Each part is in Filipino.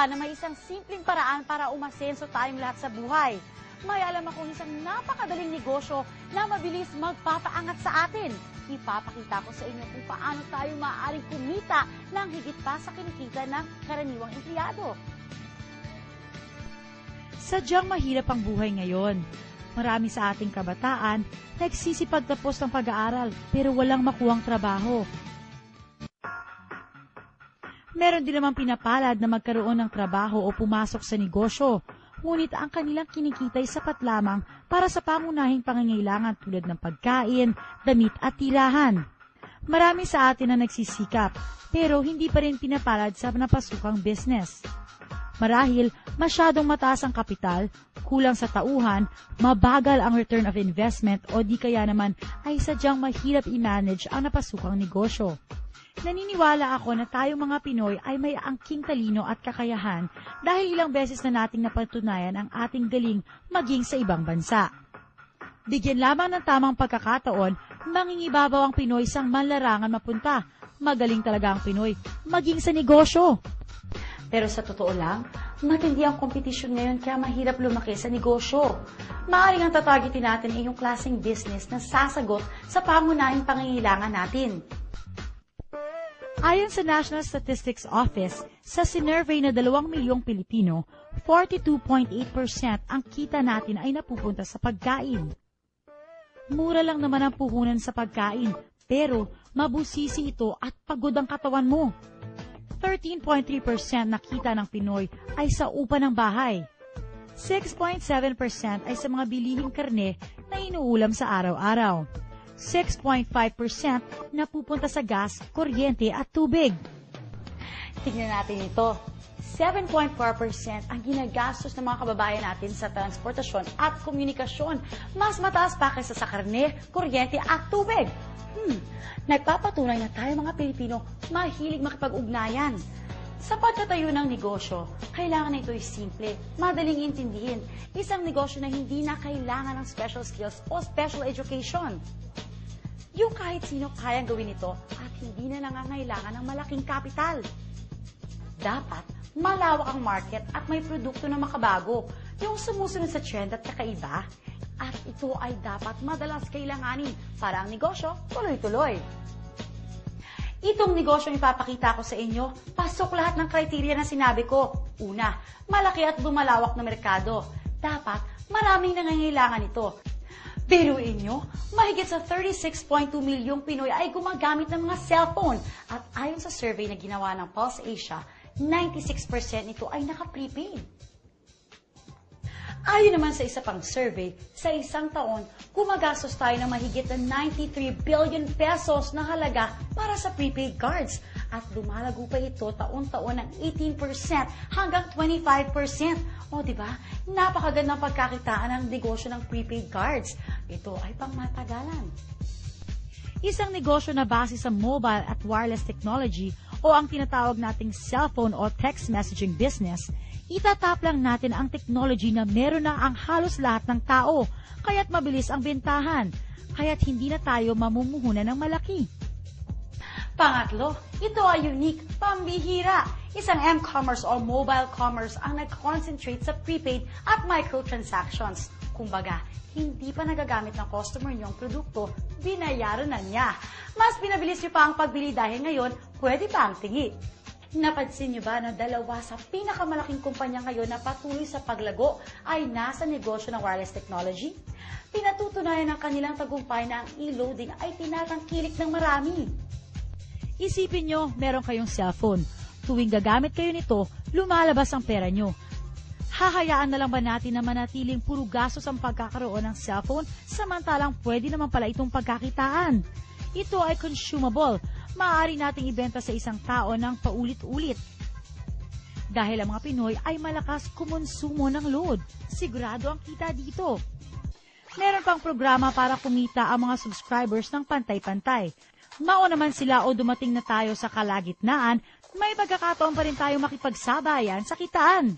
ba na may isang simpleng paraan para umasenso tayong lahat sa buhay? May alam akong isang napakadaling negosyo na mabilis magpapaangat sa atin. Ipapakita ko sa inyo kung paano tayo maaaring kumita ng higit pa sa kinikita ng karaniwang empleyado. Sadyang mahirap ang buhay ngayon. Marami sa ating kabataan nagsisipag tapos ng pag-aaral pero walang makuhang trabaho. Meron din namang pinapalad na magkaroon ng trabaho o pumasok sa negosyo, ngunit ang kanilang kinikita ay sapat lamang para sa pangunahing pangangailangan tulad ng pagkain, damit at tirahan. Marami sa atin na nagsisikap pero hindi pa rin pinapalad sa napasukang business. Marahil masyadong mataas ang kapital, kulang sa tauhan, mabagal ang return of investment o di kaya naman ay sadyang mahirap i-manage ang napasukang negosyo. Naniniwala ako na tayong mga Pinoy ay may angking talino at kakayahan dahil ilang beses na nating napatunayan ang ating galing maging sa ibang bansa. Bigyan lamang ng tamang pagkakataon, mangingibabaw ang Pinoy sang manlarangan mapunta. Magaling talaga ang Pinoy maging sa negosyo. Pero sa totoo lang, matindi ang kompetisyon ngayon kaya mahirap lumaki sa negosyo. Maaaring ang tatargetin natin ay yung klaseng business na sasagot sa pangunahing pangangailangan natin. Ayon sa National Statistics Office, sa sinurvey na 2 milyong Pilipino, 42.8% ang kita natin ay napupunta sa pagkain. Mura lang naman ang puhunan sa pagkain, pero mabusisi ito at pagod ang katawan mo. 13.3% na kita ng Pinoy ay sa upa ng bahay. 6.7% ay sa mga bilihing karne na inuulam sa araw-araw. 6.5% napupunta sa gas, kuryente at tubig. Tignan natin ito. 7.4% ang ginagastos ng mga kababayan natin sa transportasyon at komunikasyon. Mas mataas pa kaysa sa karne, kuryente at tubig. Nagpapatunay na tayo mga Pilipino mahilig makipag-ugnayan. Sa pagtatayo ng negosyo, kailangan na ito'y simple, madaling intindihin. Isang negosyo na hindi na kailangan ng special skills o special education. Yung kahit sino kayang gawin ito at hindi na nangangailangan ng malaking kapital. Dapat malawak ang market at may produkto na makabago, yung sumusunod sa trend at kakaiba. At ito ay dapat madalas kailanganin para ang negosyo tuloy-tuloy. Itong negosyong ipapakita ko sa inyo, pasok lahat ng kriteriya na sinabi ko. Una, malaki at lumalawak na merkado. Dapat maraming nangangailangan ito. Biruin nyo, mahigit sa 36.2 milyong Pinoy ay gumagamit ng mga cellphone. At ayon sa survey na ginawa ng Pulse Asia, 96% nito ay naka-prepaid. Ayon naman sa isa pang survey, sa isang taon, gumagastos tayo ng mahigit na 93 billion pesos na halaga para sa prepaid cards. At lumalago pa ito taon-taon ng 18% hanggang 25%. O diba, napakagandang pagkakitaan ng negosyo ng prepaid cards. Ito ay pangmatagalan. Isang negosyo na base sa mobile at wireless technology o ang tinatawag nating cellphone o text messaging business, itatap lang natin ang technology na meron na ang halos lahat ng tao, kaya't mabilis ang bentahan, kaya't hindi na tayo mamumuhunan ng malaki. Pangatlo, ito ay unique, pambihira. Isang m-commerce o mobile commerce ang nag-concentrate sa prepaid at microtransactions. Kumbaga, hindi pa nagagamit ng customer niyo ang produkto, binayaran na niya. Mas pinabilis niyo pa ang pagbili dahil ngayon, pwede pa ang tingi. Napansin niyo ba na 2 sa pinakamalaking kumpanya ngayon na patuloy sa paglago ay nasa negosyo ng wireless technology? Pinatutunayan ng kanilang tagumpay na ang e-loading ay tinatangkilik ng marami. Isipin nyo, meron kayong cellphone. Tuwing gagamit kayo nito, lumalabas ang pera nyo. Hahayaan na lang ba natin na manatiling puro gastos ang pagkakaroon ng cellphone samantalang pwede naman pala itong pagkakitaan? Ito ay consumable. Maaari nating ibenta sa isang tao ng paulit-ulit. Dahil ang mga Pinoy ay malakas kumonsumo ng load, sigurado ang kita dito. Meron pang programa para kumita ang mga subscribers ng pantay-pantay. Mao naman sila o dumating na tayo sa kalagitnaan, may pagkakataon pa rin tayo makipagsabayan sa kitaan.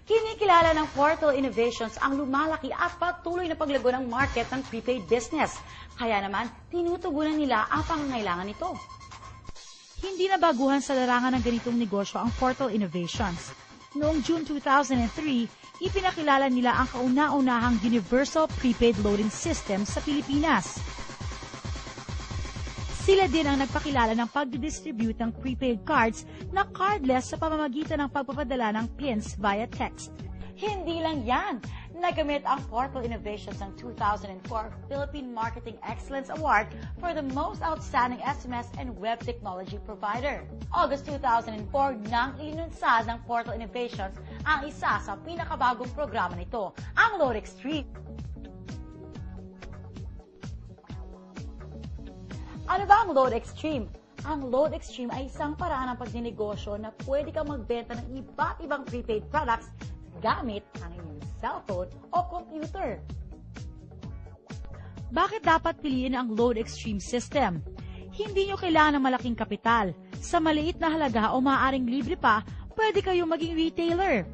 Kinikilala ng Portal Innovations ang lumalaki at patuloy na paglago ng market ng prepaid business. Kaya naman, tinutugunan nila ang pangangailangan nito. Hindi na baguhan sa larangan ng ganitong negosyo ang Portal Innovations. Noong June 2003, ipinakilala nila ang kauna-unahang Universal Prepaid Loading System sa Pilipinas. Sila din ang nagpakilala ng pagdidistribute ng prepaid cards na cardless sa pamamagitan ng pagpapadala ng pins via text. Hindi lang yan. Nagamit ang Purple Innovations ng 2004 Philippine Marketing Excellence Award for the most outstanding SMS and web technology provider. August 2004 nang ilinunsad ng Purple Innovations ang isa sa pinakabagong programa nito, ang Load Extreme. Ano ba ang Load Extreme? Ang Load Extreme ay isang paraan ng pagninegosyo na pwede kang magbenta ng iba't ibang prepaid products gamit ang inyong cellphone o computer. Bakit dapat piliin ang Load Extreme system? Hindi nyo kailangan ng malaking kapital. Sa maliit na halaga o maaaring libre pa, pwede kayong maging retailer.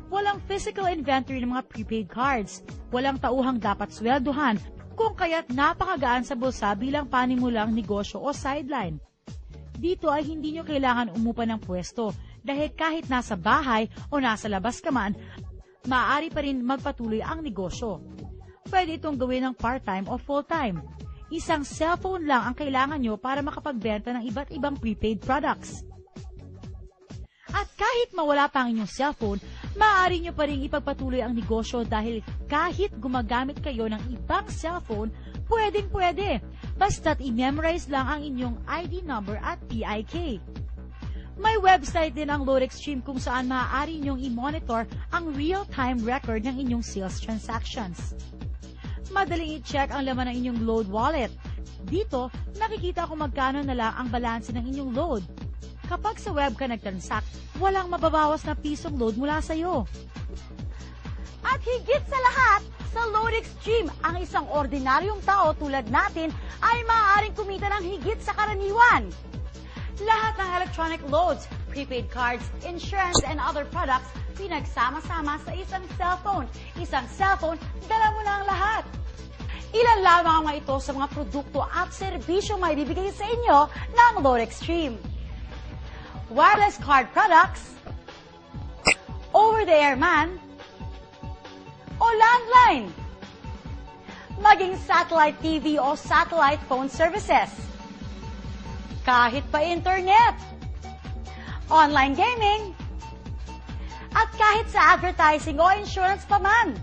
Walang physical inventory ng mga prepaid cards. Walang tauhang dapat swelduhan, kung kaya't napakagaan sa bulsa bilang panimulang negosyo o sideline. Dito ay hindi nyo kailangan umupa ng pwesto dahil kahit nasa bahay o nasa labas ka man, maaari pa rin magpatuloy ang negosyo. Pwede itong gawin ng part-time o full-time. Isang cellphone lang ang kailangan nyo para makapagbenta ng iba't ibang prepaid products. At kahit mawala pa ang inyong cellphone, maaari nyo pa rin ipagpatuloy ang negosyo dahil kahit gumagamit kayo ng ibang cellphone, pwedeng-pwede. Basta't i-memorize lang ang inyong ID number at PIK. May website din ang Load Extreme kung saan maaari ninyong i-monitor ang real-time record ng inyong sales transactions. Madaling i-check ang laman ng inyong load wallet. Dito, nakikita kung magkano na lang ang balanse ng inyong load. Kapag sa web ka nag-transact, walang mababawas na pisong load mula sa iyo. At higit sa lahat, sa Load Extreme, ang isang ordinaryong tao tulad natin ay maaaring kumita ng higit sa karaniwan. Lahat ng electronic loads, prepaid cards, insurance, and other products, pinagsama-sama sa isang cellphone. Isang cellphone, dala mo na ang lahat. Ilan lamang ang mga ito sa mga produkto at serbisyo may bibigay sa inyo ng Load Extreme. Wireless card products, over-the-air man, o landline, maging satellite TV o satellite phone services, kahit pa internet, online gaming, at kahit sa advertising o insurance pa man.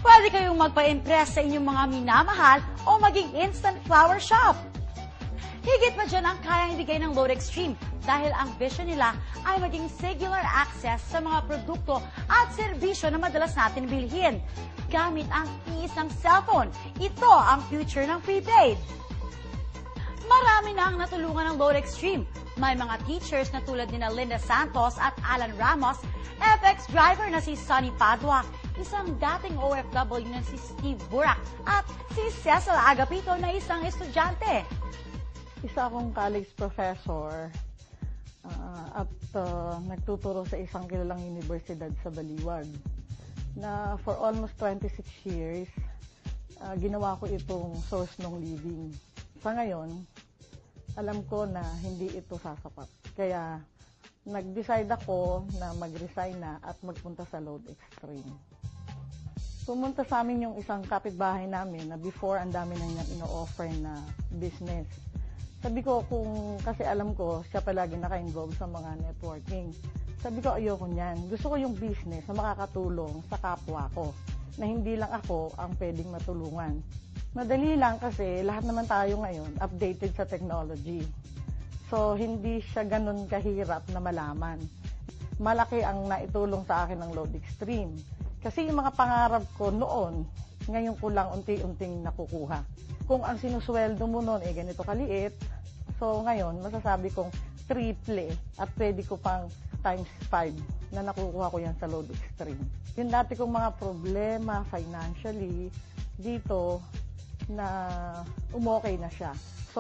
Pwede kayong magpa-impress sa inyong mga minamahal o maging instant flower shop. Higit pa dyan ang kayang ibigay ng Load Extreme dahil ang vision nila ay maging singular access sa mga produkto at serbisyo na madalas natin bilhin gamit ang iisang cellphone. Ito ang future ng prepaid. Marami na ang natulungan ng Load Extreme. May mga teachers na tulad ni Linda Santos at Alan Ramos, FX driver na si Sonny Padua, isang dating OFW na si Steve Burak, at si Cecil Agapito na isang estudyante. Isa akong college professor at nagtuturo sa isang kilalang universidad sa Baliwag na for almost 26 years, ginawa ko itong source ng living. Sa ngayon, alam ko na hindi ito sasapat. Kaya nag-decide ako na mag-resign na at magpunta sa Load Extreme. Pumunta sa amin yung isang kapitbahay namin na before ang dami na niyang ino-offer na business. Sabi ko, kasi alam ko, siya palagi naka-involve sa mga networking. Sabi ko, ayoko niyan. Gusto ko yung business na makakatulong sa kapwa ko, na hindi lang ako ang pwedeng matulungan. Madali lang kasi lahat naman tayo ngayon updated sa technology. So, hindi siya ganun kahirap na malaman. Malaki ang naitulong sa akin ng Load Extreme. Kasi yung mga pangarap ko noon, ngayon ko lang unti-unting nakukuha. Kung ang sinusweldo mo noon ganito kaliit, so ngayon masasabi kong triple at pwede ko pang times 5 na nakukuha ko yan sa Load Extreme. Yung dati kong mga problema financially, dito na umokay na siya. So,